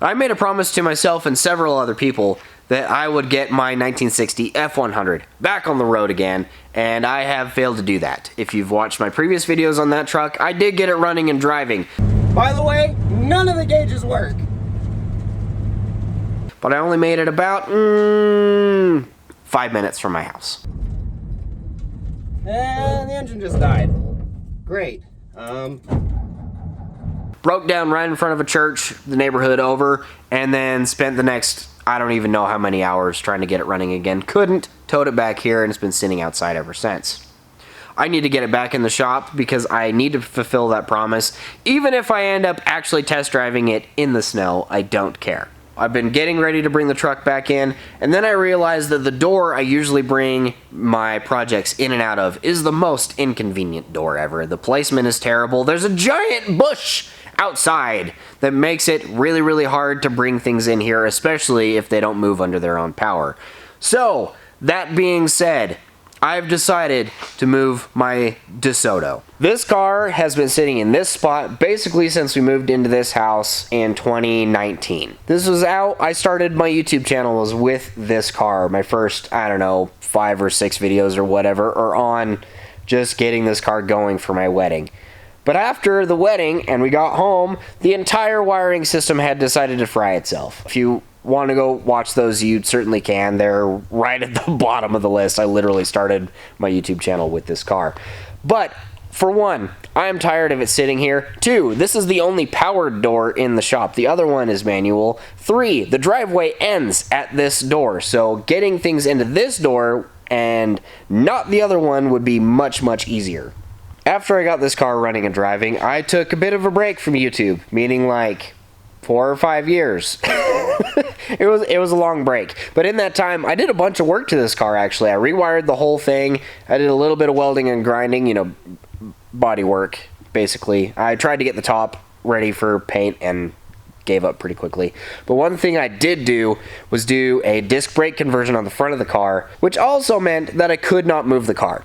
I made a promise to myself and several other people that I would get my 1960 F100 back on the road again, and I have failed to do that. If you've watched my previous videos on that truck, I did get it running and driving. By the way, none of the gauges work. But I only made it about 5 minutes from my house. And the engine just died. Great. Broke down right in front of a church, the neighborhood over, and then spent the next, I don't even know how many hours trying to get it running again. Couldn't, towed it back here, and it's been sitting outside ever since. I need to get it back in the shop because I need to fulfill that promise. Even if I end up actually test driving it in the snow, I don't care. I've been getting ready to bring the truck back in, and then I realized that the door I usually bring my projects in and out of is the most inconvenient door ever. The placement is terrible. There's a giant bush outside that makes it really, really hard to bring things in here, especially if they don't move under their own power. So, that being said, I've decided to move my DeSoto. This car has been sitting in this spot basically since we moved into this house in 2019. This was out, I started my YouTube channel was with this car. My first, I don't know, 5 or 6 videos or whatever are on just getting this car going for my wedding. But after the wedding and we got home, the entire wiring system had decided to fry itself. If you want to go watch those, you certainly can. They're right at the bottom of the list. I literally started my YouTube channel with this car. But for one, I am tired of it sitting here. 2, this is the only powered door in the shop. The other one is manual. 3, the driveway ends at this door. So getting things into this door and not the other one would be much, much easier. After I got this car running and driving, I took a bit of a break from YouTube, meaning like 4 or 5 years. It was a long break. But in that time, I did a bunch of work to this car, actually. I rewired the whole thing. I did a little bit of welding and grinding, you know, body work, basically. I tried to get the top ready for paint and gave up pretty quickly. But one thing I did do was do a disc brake conversion on the front of the car, which also meant that I could not move the car,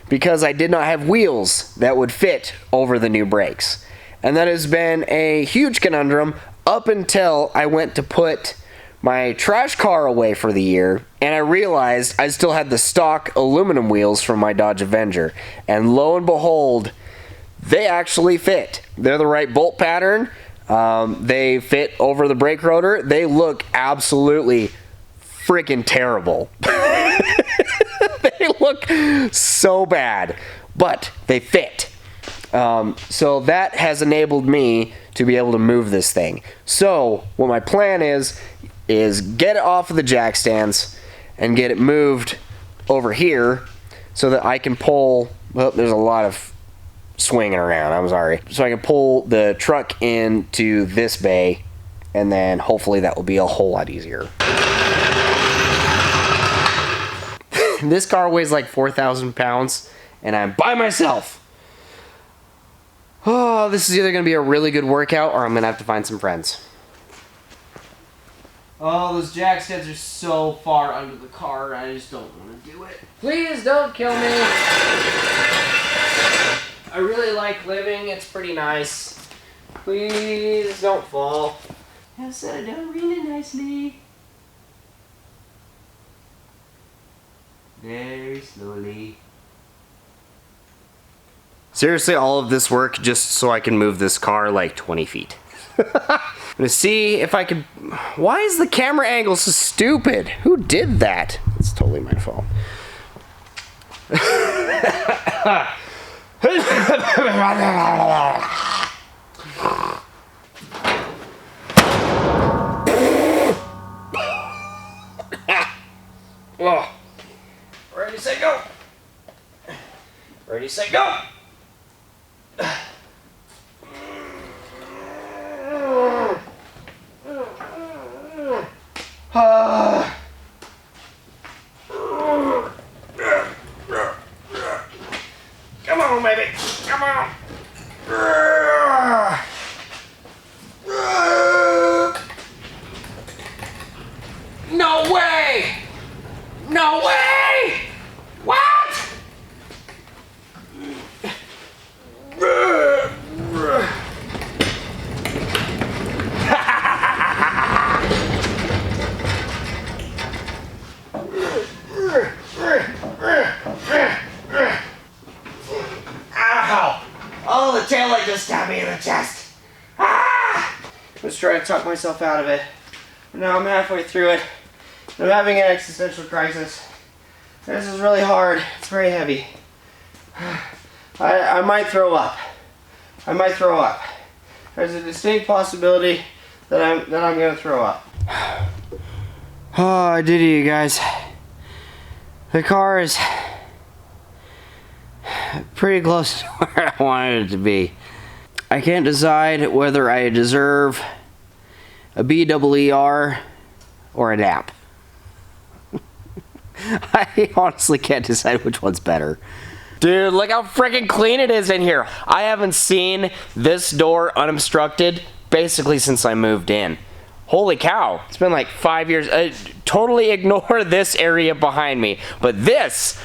because I did not have wheels that would fit over the new brakes. And that has been a huge conundrum up until I went to put my trash car away for the year, and I realized I still had the stock aluminum wheels from my Dodge Avenger. And lo and behold, they actually fit. They're the right bolt pattern. They fit over the brake rotor. They look absolutely freaking terrible. They look so bad, but they fit. So that has enabled me to be able to move this thing. So what my plan is get it off of the jack stands and get it moved over here so that I can pull, well, there's a lot of swinging around, I'm sorry. So I can pull the truck into this bay, and then hopefully that will be a whole lot easier. This car weighs like 4,000 pounds, and I'm by myself. Oh, this is either going to be a really good workout, or I'm going to have to find some friends. Oh, those jack stands are so far under the car, I just don't want to do it. Please don't kill me. I really like living, it's pretty nice. Please don't fall. I set it down really nicely. Very slowly. Seriously, all of this work just so I can move this car like 20 feet. I'm gonna see if I can... Why is the camera angle so stupid? Who did that? It's totally my fault. Oh. Ready, set, go! Ready, set, go! Come on, baby! Come on! No way! No way! What? talk myself out of it. Now I'm halfway through it. I'm having an existential crisis. This is really hard. It's very heavy. I might throw up. I might throw up. There's a distinct possibility that I'm gonna throw up. Oh, I did it, you guys. The car is pretty close to where I wanted it to be. I can't decide whether I deserve a BEER or a nap. I honestly can't decide which one's better. Dude, look how freaking clean it is in here. I haven't seen this door unobstructed basically since I moved in. Holy cow, it's been like 5 years. Totally ignore this area behind me, but this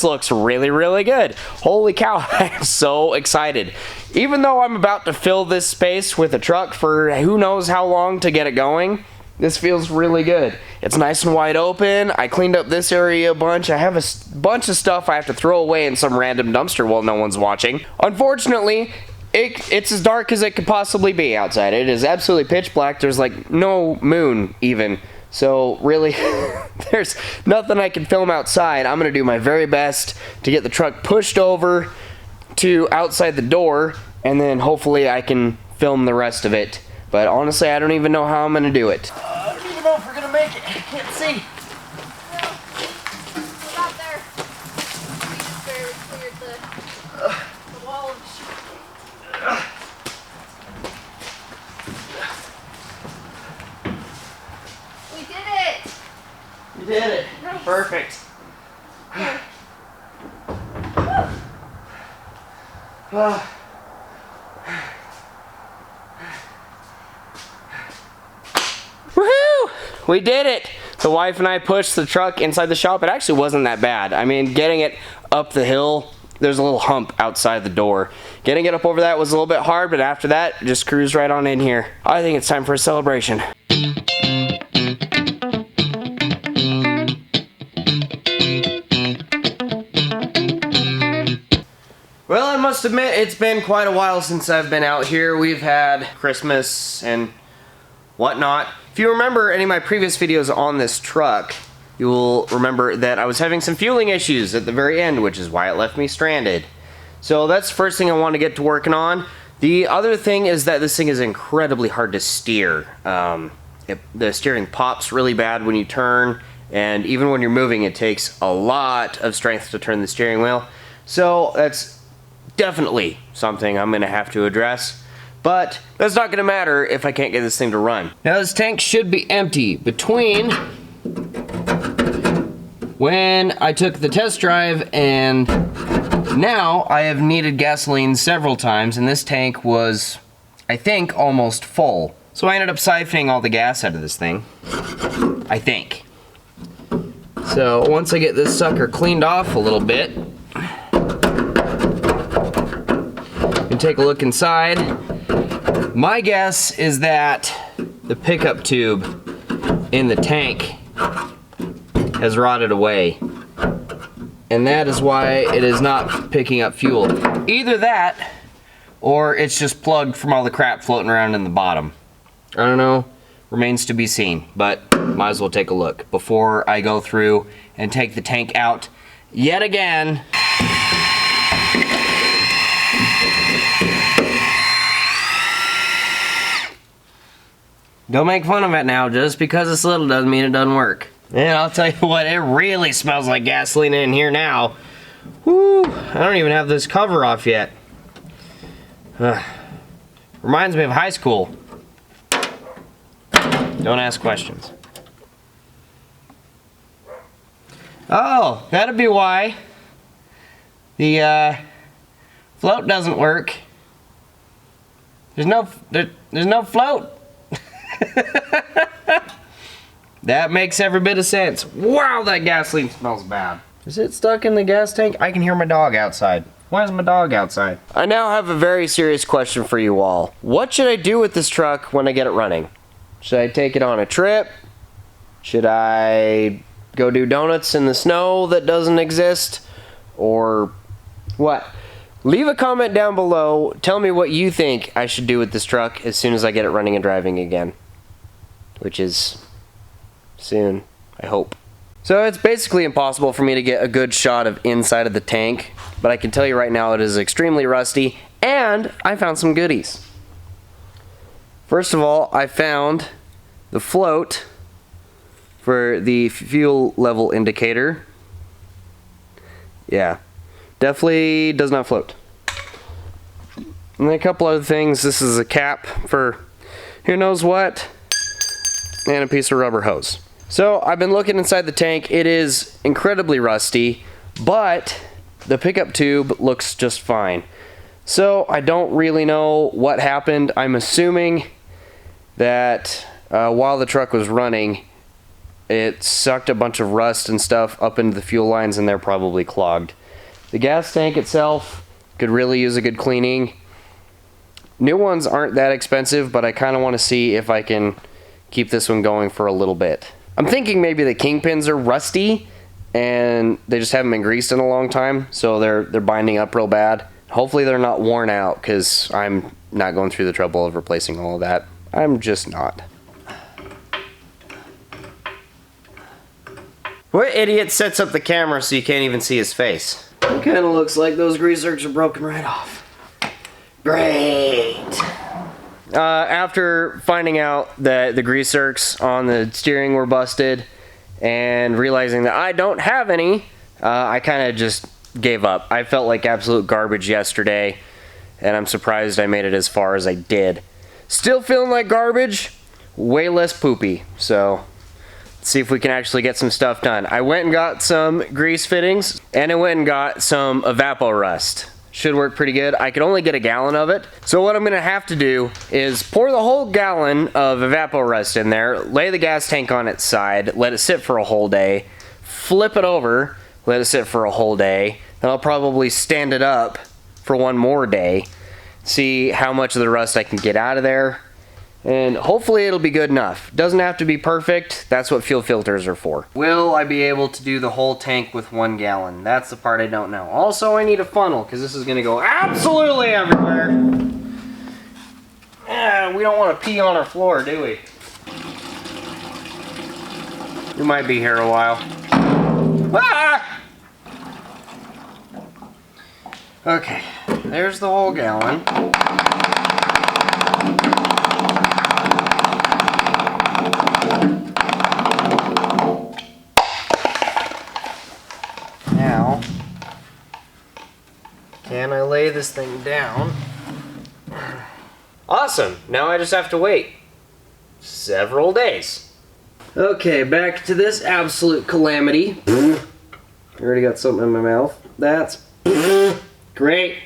looks really, really good. Holy cow, I'm so excited. Even though I'm about to fill this space with a truck for who knows how long to get it going, this feels really good. It's nice and wide open. I cleaned up this area a bunch. I have a bunch of stuff I have to throw away in some random dumpster while no one's watching. Unfortunately, it's as dark as it could possibly be outside. It is absolutely pitch black. There's like no moon even. So really, there's nothing I can film outside. I'm gonna do my very best to get the truck pushed over to outside the door, and then hopefully I can film the rest of it. But honestly, I don't even know how I'm gonna do it. I don't even know if we're gonna make it. I can't see. We're out there. We just barely cleared the wall of We did it! You did it. Nice. Perfect. Woohoo! We did it! The wife and I pushed the truck inside the shop. It actually wasn't that bad. I mean, getting it up the hill, there's a little hump outside the door. Getting it up over that was a little bit hard, but after that, just cruise right on in here. I think it's time for a celebration. Well, I must admit, it's been quite a while since I've been out here. We've had Christmas and whatnot. If you remember any of my previous videos on this truck, you will remember that I was having some fueling issues at the very end, which is why it left me stranded. So that's the first thing I want to get to working on. The other thing is that this thing is incredibly hard to steer. The steering pops really bad when you turn, and even when you're moving, it takes a lot of strength to turn the steering wheel. So that's definitely something I'm gonna have to address, but that's not gonna matter if I can't get this thing to run. Now this tank should be empty between when I took the test drive and now. I have needed gasoline several times, and this tank was, I think, almost full. So I ended up siphoning all the gas out of this thing, I think. So once I get this sucker cleaned off a little bit, and take a look inside. My guess is that the pickup tube in the tank has rotted away, and that is why it is not picking up fuel. Either that, or it's just plugged from all the crap floating around in the bottom. I don't know, remains to be seen, but might as well take a look before I go through and take the tank out yet again. Don't make fun of it now. Just because it's little doesn't mean it doesn't work. And I'll tell you what, it really smells like gasoline in here now. Woo! I don't even have this cover off yet. Reminds me of high school. Don't ask questions. Oh, that'd be why the float doesn't work. There's no float. That makes every bit of sense. Wow, that gasoline smells bad. Is it stuck in the gas tank? I can hear my dog outside. Why is my dog outside? I now have a very serious question for you all. What should I do with this truck when I get it running? Should I take it on a trip? Should I go do donuts in the snow that doesn't exist? Or what? Leave a comment down below. Tell me what you think I should do with this truck as soon as I get it running and driving again. which is soon, I hope. So it's basically impossible for me to get a good shot of inside of the tank, but I can tell you right now it is extremely rusty, and I found some goodies. First of all, I found the float for the fuel level indicator. Yeah, definitely does not float. And then a couple other things. This is a cap for who knows what, and a piece of rubber hose. So I've been looking inside the tank. It is incredibly rusty, but the pickup tube looks just fine. So I don't really know what happened. I'm assuming that while the truck was running, it sucked a bunch of rust and stuff up into the fuel lines, and they're probably clogged. The gas tank itself could really use a good cleaning. New ones aren't that expensive, but I kind of want to see if I can keep this one going for a little bit. I'm thinking maybe the kingpins are rusty and they just haven't been greased in a long time, so they're binding up real bad. Hopefully they're not worn out, because I'm not going through the trouble of replacing all of that. I'm just not. What idiot sets up the camera so you can't even see his face? It kind of looks like those grease zerks are broken right off. Great! After finding out that the grease zerks on the steering were busted and realizing that I don't have any, I kind of just gave up. I felt like absolute garbage yesterday, and I'm surprised I made it as far as I did. Still feeling like garbage, way less poopy, so let's see if we can actually get some stuff done. I went and got some grease fittings, and I went and got some Evapor Rust. Should work pretty good. I could only get a gallon of it. So what I'm gonna have to do is pour the whole gallon of Evapor Rust in there, lay the gas tank on its side, let it sit for a whole day, flip it over, let it sit for a whole day, then I'll probably stand it up for one more day, see how much of the rust I can get out of there, and hopefully it'll be good enough. Doesn't have to be perfect. That's what fuel filters are for. Will I be able to do the whole tank with 1 gallon? That's the part I don't know. Also, I need a funnel, because this is going to go absolutely everywhere. We don't want to pee on our floor, do we? We might be here a while. Ah! Okay, there's the whole gallon. Now, can I lay this thing down? Awesome! Now I just have to wait several days. Okay, back to this absolute calamity. I already got something in my mouth. That's great.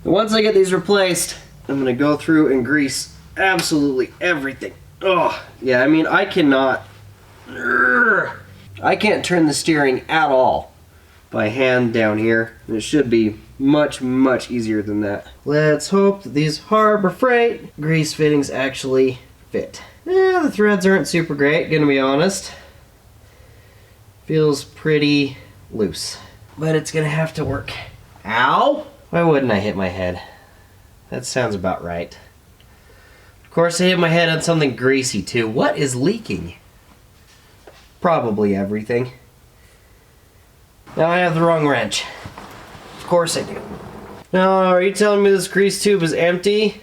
Once I get these replaced, I'm gonna go through and grease absolutely everything. Oh, yeah, I mean, I can't turn the steering at all by hand down here. It should be much, much easier than that. Let's hope that these Harbor Freight grease fittings actually fit. Yeah, the threads aren't super great, gonna be honest. Feels pretty loose, but it's gonna have to work. Ow! Why wouldn't I hit my head? That sounds about right. Of course I hit my head on something greasy too. What is leaking? Probably everything. Now I have the wrong wrench. Of course I do. Now, are you telling me this grease tube is empty?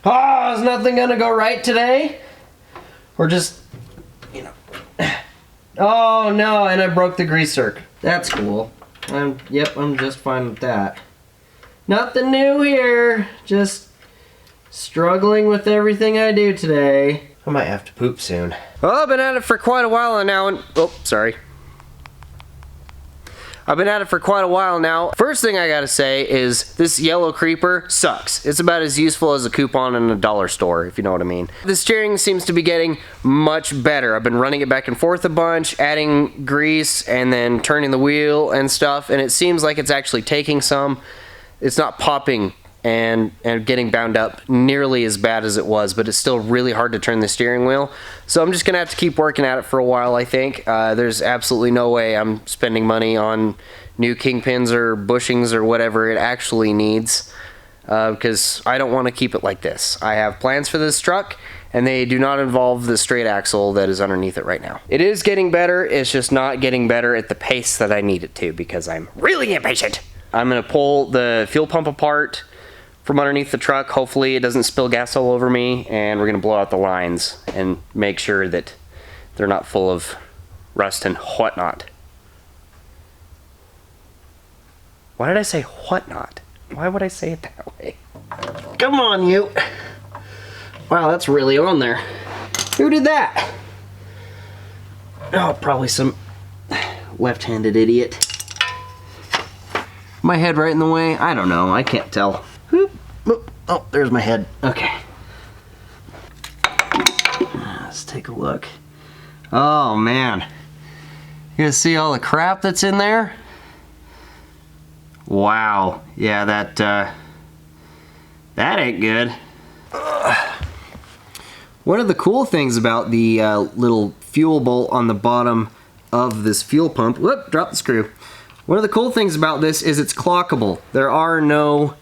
Oh, is nothing gonna go right today? Or just, you know. Oh no, and I broke the grease zerk. That's cool. Yep, I'm just fine with that. Nothing new here. Just struggling with everything I do today. I might have to poop soon. Well, I've been at it for quite a while now, and oh, sorry. I've been at it for quite a while now. First thing I gotta say is this yellow creeper sucks. It's about as useful as a coupon in a dollar store, if you know what I mean. The steering seems to be getting much better. I've been running it back and forth a bunch, adding grease, and then turning the wheel and stuff, and it seems like it's actually taking some. It's not popping and getting bound up nearly as bad as it was, but it's still really hard to turn the steering wheel. So I'm just gonna have to keep working at it for a while, I think. There's absolutely no way I'm spending money on new kingpins or bushings or whatever it actually needs. because I don't want to keep it like this. I have plans for this truck, and they do not involve the straight axle that is underneath it right now. It is getting better, it's just not getting better at the pace that I need it to because I'm really impatient. I'm gonna pull the fuel pump apart from underneath the truck. Hopefully it doesn't spill gas all over me, and we're gonna blow out the lines and make sure that they're not full of rust and whatnot. Why did I say whatnot? Why would I say it that way? Come on, you. Wow, that's really on there. Who did that? Oh, probably some left-handed idiot. My head right in the way? I don't know. I can't tell. Whoop, whoop. Oh, there's my head. Okay. Let's take a look. Oh, man. You guys see all the crap that's in there? Wow. Yeah, that ain't good. One of the cool things about the little fuel bolt on the bottom of this fuel pump, whoop, drop the screw. One of the cool things about this is it's clockable. There are no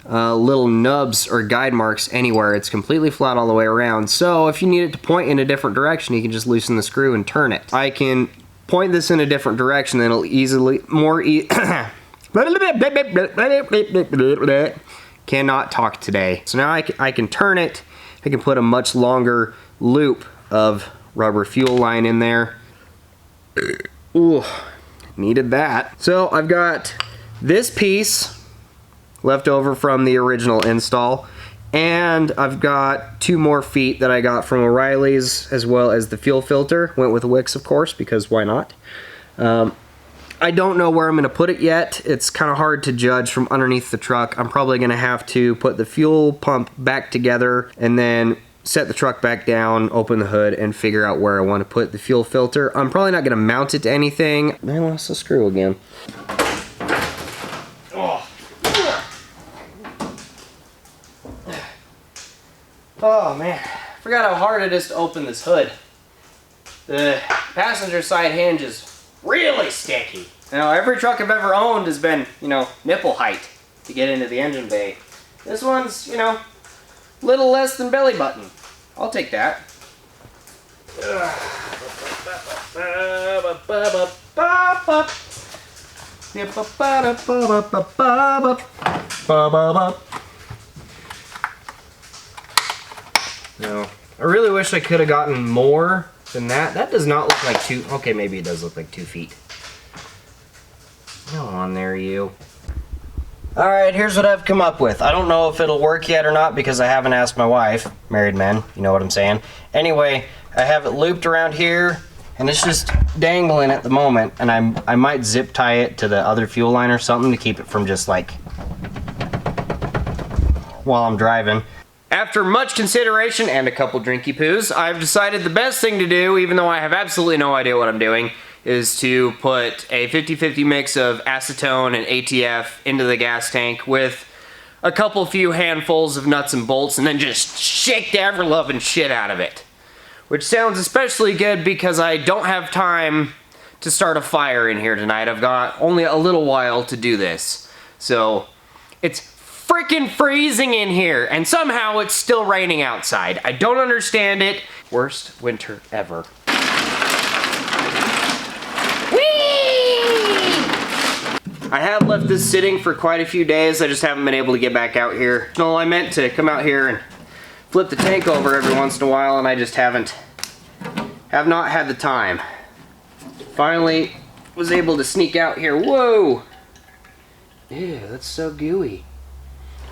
little nubs or guide marks anywhere. It's completely flat all the way around. So if you need it to point in a different direction, you can just loosen the screw and turn it. I can point this in a different direction, then it'll cannot talk today. So now I can turn it. I can put a much longer loop of rubber fuel line in there. Ooh, needed that. So I've got this piece left over from the original install, and I've got 2 more feet that I got from O'Reilly's, as well as the fuel filter. Went with Wix, of course, because why not? I don't know where I'm going to put it yet. It's kind of hard to judge from underneath the truck. I'm probably going to have to put the fuel pump back together and then set the truck back down, open the hood, and figure out where I want to put the fuel filter. I'm probably not going to mount it to anything. I lost the screw again. Oh man, forgot how hard it is to open this hood. The passenger side hinge is really sticky. Now, every truck I've ever owned has been, you know, nipple height to get into the engine bay. This one's, you know, a little less than belly button. I'll take that. No, I really wish I could have gotten more than that. That does not look like 2. Okay, maybe it does look like 2 feet. Come on there, you. Alright, here's what I've come up with. I don't know if it'll work yet or not because I haven't asked my wife. Married men, you know what I'm saying. Anyway, I have it looped around here, and it's just dangling at the moment, and I might zip tie it to the other fuel line or something to keep it from just like while I'm driving. After much consideration and a couple drinky poos, I've decided the best thing to do, even though I have absolutely no idea what I'm doing, is to put a 50-50 mix of acetone and ATF into the gas tank with a couple few handfuls of nuts and bolts and then just shake the ever-loving shit out of it. Which sounds especially good because I don't have time to start a fire in here tonight. I've got only a little while to do this. So, it's freaking freezing in here, and somehow it's still raining outside. I don't understand it. Worst winter ever. I have left this sitting for quite a few days. I just haven't been able to get back out here. No, I meant to come out here and flip the tank over every once in a while, and I just have not had the time. Finally was able to sneak out here. Whoa! Ew, that's so gooey.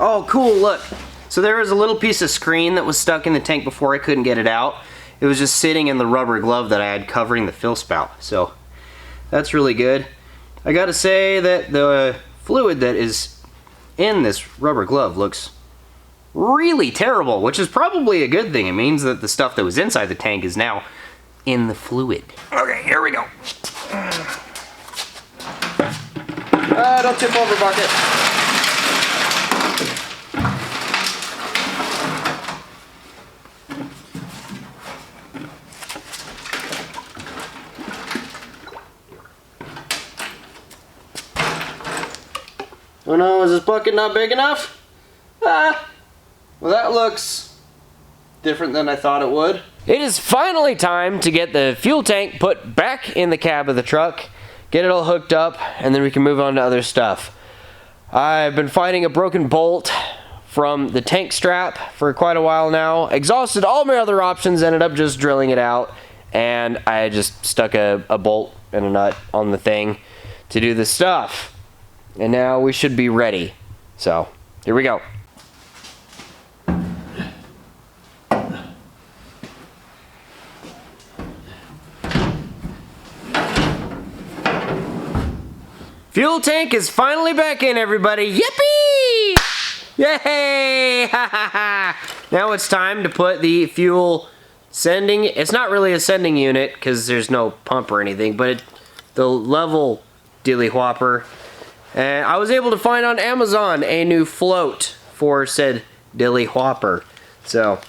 Oh, cool, look. So there was a little piece of screen that was stuck in the tank before I couldn't get it out. It was just sitting in the rubber glove that I had covering the fill spout. So that's really good. I gotta say that the fluid that is in this rubber glove looks really terrible, which is probably a good thing. It means that the stuff that was inside the tank is now in the fluid. Okay, here we go. Don't tip over, bucket. Oh no, is this bucket not big enough? Well, that looks different than I thought it would. It is finally time to get the fuel tank put back in the cab of the truck, get it all hooked up, and then we can move on to other stuff. I've been fighting a broken bolt from the tank strap for quite a while now. Exhausted all my other options, ended up just drilling it out, and I just stuck a bolt and a nut on the thing to do the stuff. And now we should be ready. So, here we go. Fuel tank is finally back in, everybody. Yippee! Yay! Ha ha ha! Now it's time to put the fuel sending. It's not really a sending unit because there's no pump or anything, but the level dilly whopper. And I was able to find on Amazon a new float for said dilly whopper. So,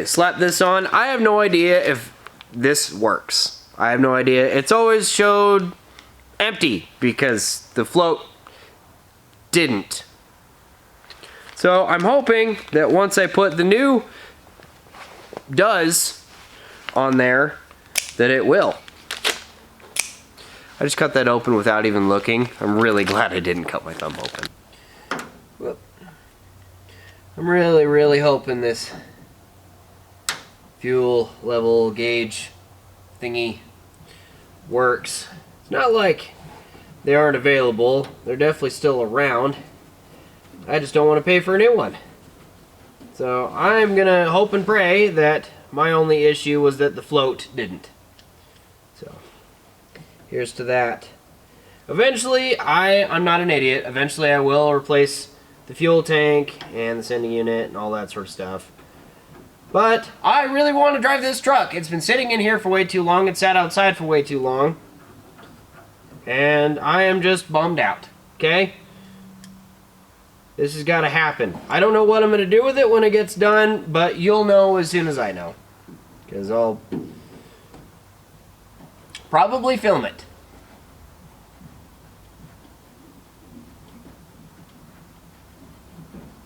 slap this on. I have no idea if this works. I have no idea. It's always showed empty because the float didn't. So I'm hoping that once I put the new does on there, that it will. I just cut that open without even looking. I'm really glad I didn't cut my thumb open. Whoop. I'm really hoping this fuel level gauge thingy works. It's not like they aren't available. They're definitely still around. I just don't want to pay for a new one. So I'm gonna hope and pray that my only issue was that the float didn't. So here's to that. Eventually, I'm not an idiot. Eventually I will replace the fuel tank and the sending unit and all that sort of stuff. But I really want to drive this truck. It's been sitting in here for way too long. It sat outside for way too long. And I am just bummed out, okay? This has got to happen. I don't know what I'm going to do with it when it gets done, but you'll know as soon as I know. Because I'll probably film it.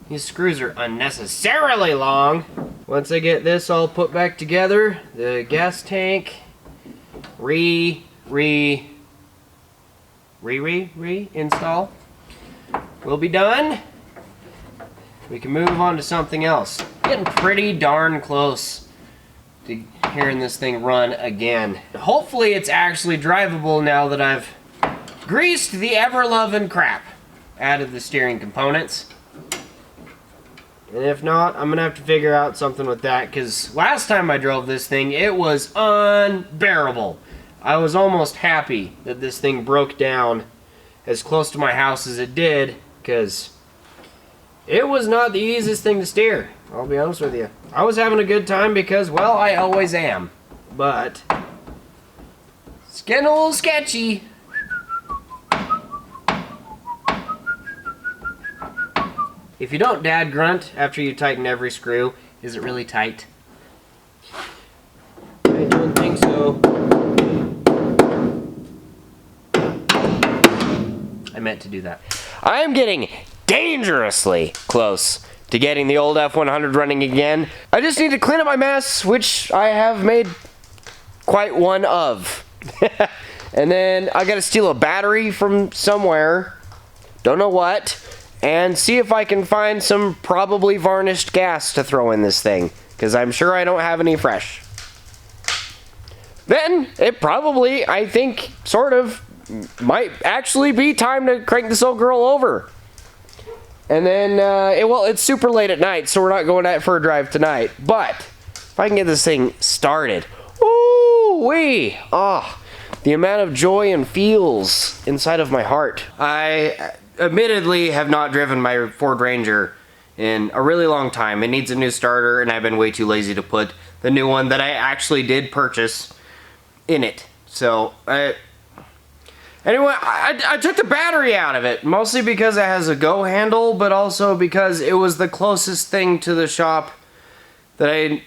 These screws are unnecessarily long. Once I get this all put back together, the gas tank install will be done. We can move on to something else. Getting pretty darn close to hearing this thing run again. Hopefully it's actually drivable now that I've greased the ever-loving crap out of the steering components. And if not, I'm gonna have to figure out something with that, because last time I drove this thing, it was unbearable. I was almost happy that this thing broke down as close to my house as it did, because it was not the easiest thing to steer. I'll be honest with you. I was having a good time because, well, I always am. But it's getting a little sketchy. If you don't dad grunt after you tighten every screw, is it really tight? I don't think so. I meant to do that. I am getting dangerously close to getting the old F100 running again. I just need to clean up my mess, which I have made quite one of. And then I gotta steal a battery from somewhere, don't know what, and see if I can find some probably varnished gas to throw in this thing, because I'm sure I don't have any fresh. Then it probably, I think, sort of might actually be time to crank this old girl over. And then, well, it's super late at night, so we're not going out for a drive tonight. But if I can get this thing started, ooh-wee, the amount of joy and feels inside of my heart. I admittedly have not driven my Ford Ranger in a really long time. It needs a new starter, and I've been way too lazy to put the new one that I actually did purchase in it. So, anyway, I took the battery out of it, mostly because it has a go handle, but also because it was the closest thing to the shop that I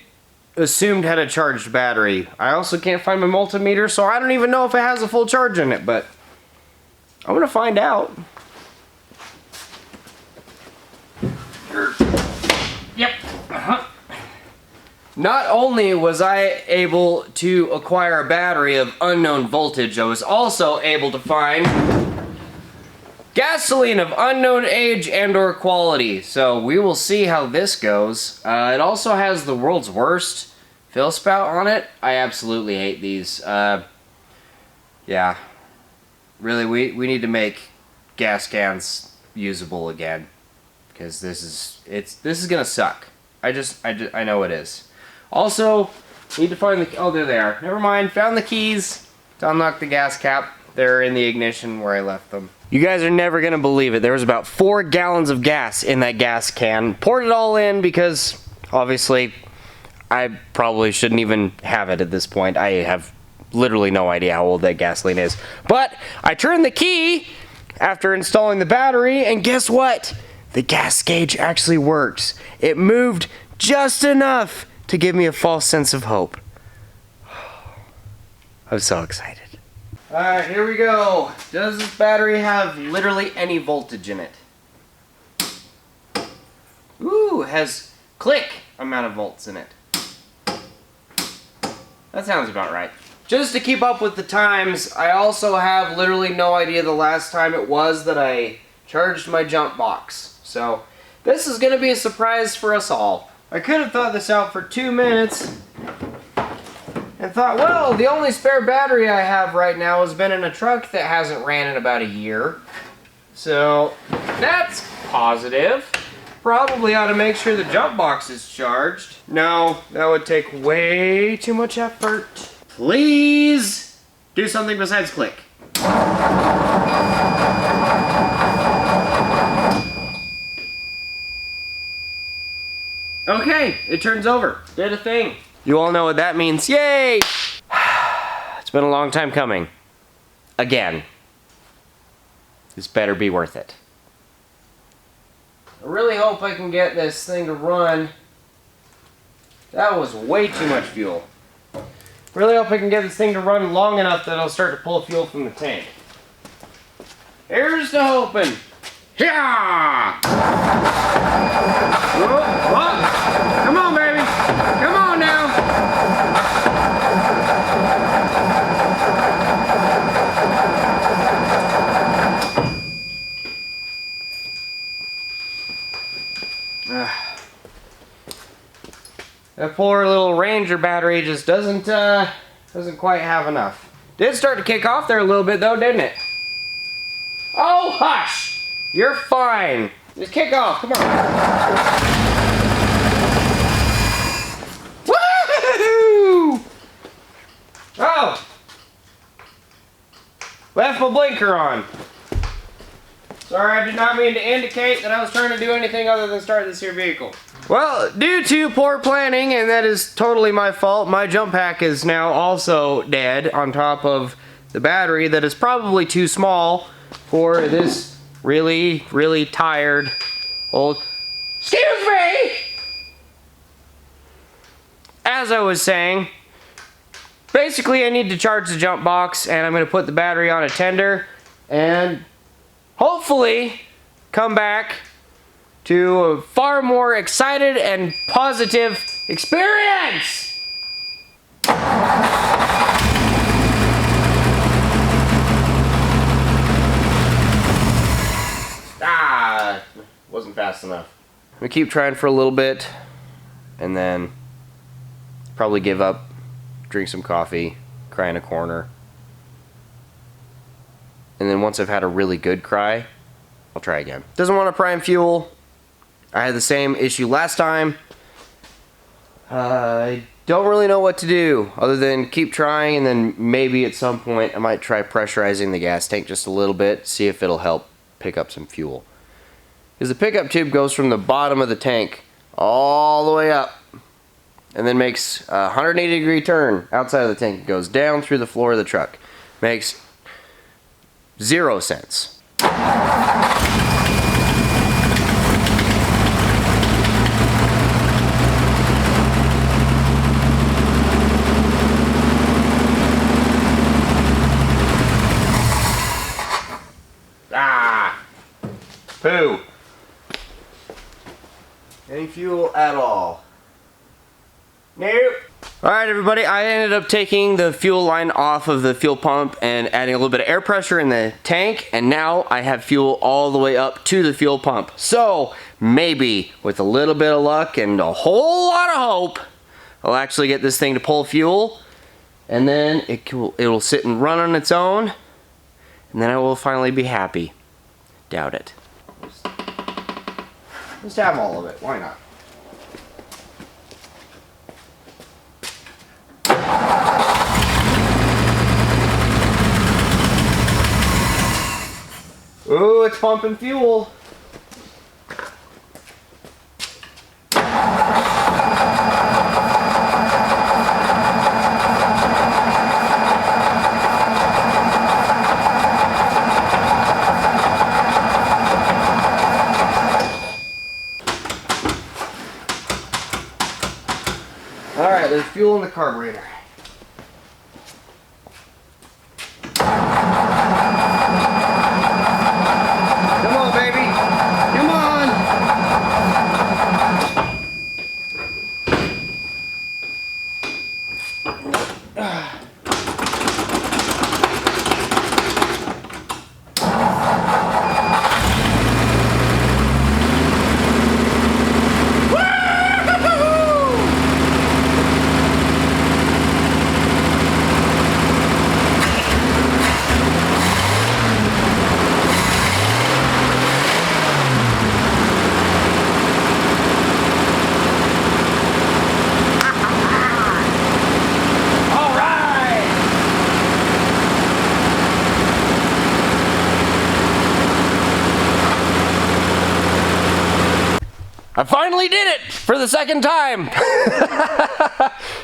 assumed had a charged battery. I also can't find my multimeter, so I don't even know if it has a full charge in it, but I'm gonna find out. Here Not only was I able to acquire a battery of unknown voltage, I was also able to find gasoline of unknown age and or quality. So we will see how this goes. It also has the world's worst fill spout on it. I absolutely hate these. Yeah. Really, we need to make gas cans usable again. Because this is gonna suck. I know it is. Also, need to find the... Oh, there they are. Never mind. Found the keys to unlock the gas cap. They're in the ignition where I left them. You guys are never going to believe it. There was about 4 gallons of gas in that gas can. Poured it all in because, obviously, I probably shouldn't even have it at this point. I have literally no idea how old that gasoline is. But I turned the key after installing the battery, and guess what? The gas gauge actually works. It moved just enough to give me a false sense of hope. I'm so excited. Alright, here we go. Does this battery have literally any voltage in it? Ooh, it has click amount of volts in it. That sounds about right. Just to keep up with the times, I also have literally no idea the last time it was that I charged my jump box. So, this is going to be a surprise for us all. I could have thought this out for 2 minutes and thought, well, the only spare battery I have right now has been in a truck that hasn't ran in about a year. So, that's positive. Probably ought to make sure the jump box is charged. No, that would take way too much effort. Please do something besides click. Okay, it turns over. Did a thing. You all know what that means. Yay! It's been a long time coming. Again. This better be worth it. I really hope I can get this thing to run. That was way too much fuel. Really hope I can get this thing to run long enough that it'll start to pull fuel from the tank. Here's to hoping. Yeah! Whoa, whoa. Come on, baby. Come on now. That poor little Ranger battery just doesn't quite have enough. Did start to kick off there a little bit though, didn't it? Oh, hush! You're fine. Just kick off. Come on. Woohoo! Oh! Left my blinker on. Sorry, I did not mean to indicate that I was trying to do anything other than start this here vehicle. Well, due to poor planning, and that is totally my fault, my jump pack is now also dead on top of the battery that is probably too small for this really, really tired old... Excuse me! As I was saying, basically I need to charge the jump box, and I'm going to put the battery on a tender, and hopefully come back to a far more excited and positive experience! Wasn't fast enough. We keep trying for a little bit, and then probably give up, drink some coffee, cry in a corner. And then once I've had a really good cry, I'll try again. Doesn't want to prime fuel. I had the same issue last time. I don't really know what to do other than keep trying, and then maybe at some point I might try pressurizing the gas tank just a little bit, see if it'll help pick up some fuel. Because the pickup tube goes from the bottom of the tank all the way up and then makes a 180-degree turn outside of the tank. It goes down through the floor of the truck. Makes 0 sense. Poo. Any fuel at all. Nope. Alright everybody, I ended up taking the fuel line off of the fuel pump and adding a little bit of air pressure in the tank, and now I have fuel all the way up to the fuel pump. So, maybe, with a little bit of luck and a whole lot of hope, I'll actually get this thing to pull fuel, and then it will sit and run on its own, and then I will finally be happy. Doubt it. Just have all of it, why not? Ooh, it's pumping fuel. Alright, there's fuel in the carburetor. Come on, baby. Come on. I finally did it for the second time.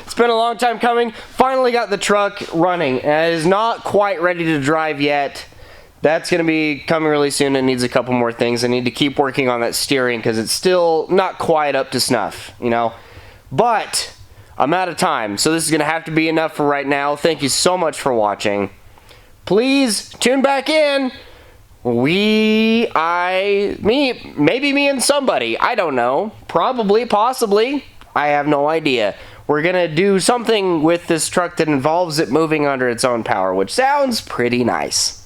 It's been a long time coming. Finally got the truck running, and it is not quite ready to drive yet. That's going to be coming really soon. It needs a couple more things. I need to keep working on that steering because it's still not quite up to snuff, you know. But I'm out of time, so this is going to have to be enough for right now. Thank you so much for watching. Please tune back in. Maybe me and somebody, I don't know, probably, possibly, I have no idea. We're gonna do something with this truck that involves it moving under its own power, which sounds pretty nice.